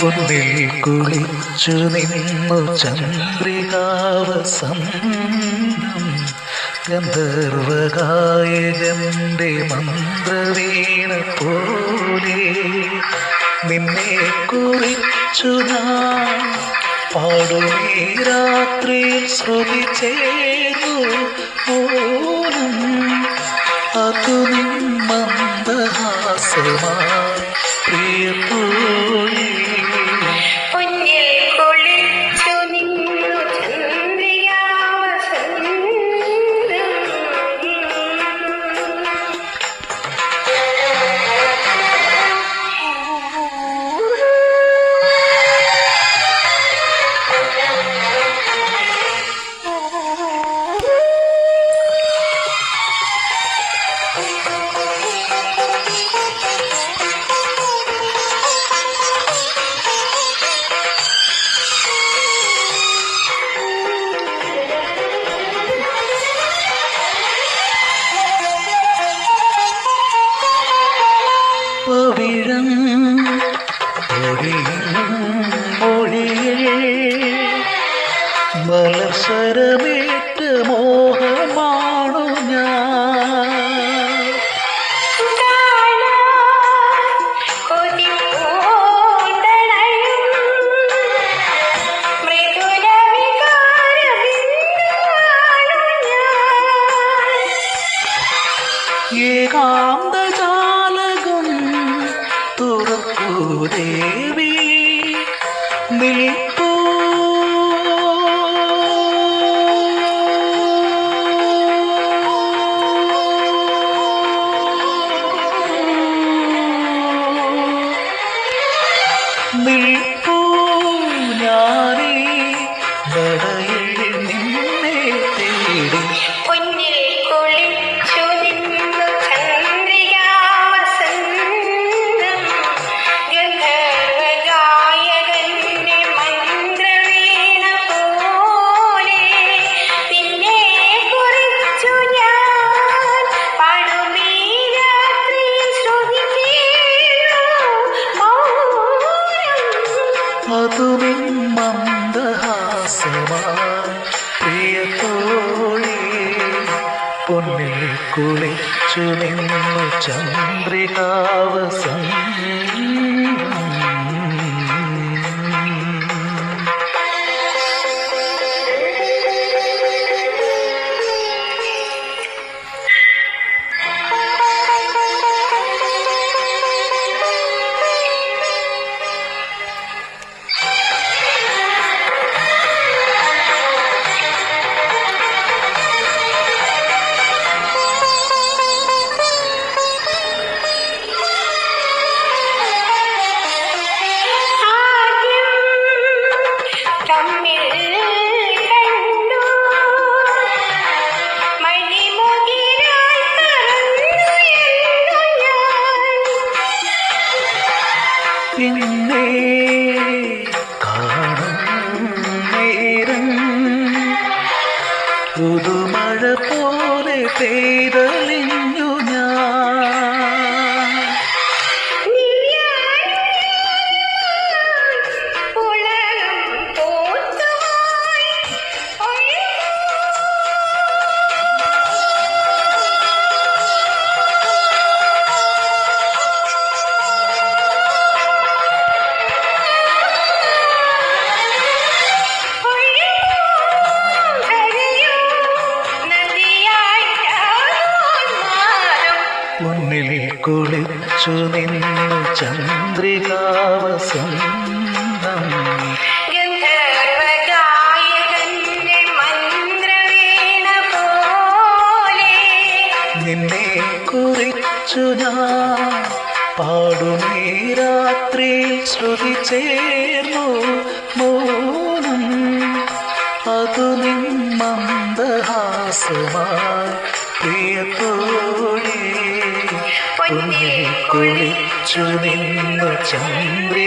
ഒന്നിൽ കുളിച്ചു നിന്നു ചന്ദ്രികാവസന്തം ഗന്ധർവഗായകന്റെ മന്ത്രവീണ പോലെ നിന്നെ കുറിച്ചു ഞാൻ പാടുമീ രാത്രിയിൽ ശ്രുതി ചേർന്നു പോലും അതു നിൻ മന്ദഹാസമായി പ്രിയതോഴി പവിഴം മൊഴിയേ മലസരമേറ്റ മോഹമാണു ഞാൻ ഏകാന്തജാലകം തുറക്കൂ ദേവി നിൽപ്പൂ നിൽപ്പൂ ഞാനീ നടയിൽ നിന്നെ തേടി അതു നിൻ മന്ദഹാസമായി പ്രിയതോഴി പൊന്നിൽ കുളിച്ചു നിന്നു ചന്ദ്രികാവസന്തം പിന്നെ കാണും നേരം പുതുമഴ പോലെ പെയ്തലിഞ്ഞു ഞാൻ പൊന്നിൽ കുളിച്ചു നിന്നു ചന്ദ്രികാവസന്തം നിന്നെ കുറിച്ചു ഞാൻ പാടുമീ രാത്രിയിൽ ശ്രുതി ചേർന്നു മോനം അതു നിൻ മന്ദഹാസമായി പ്രിയതോഴി പൊന്നിൽ കുളിച്ചു നിന്നു ചന്ദ്രികാവസന്തം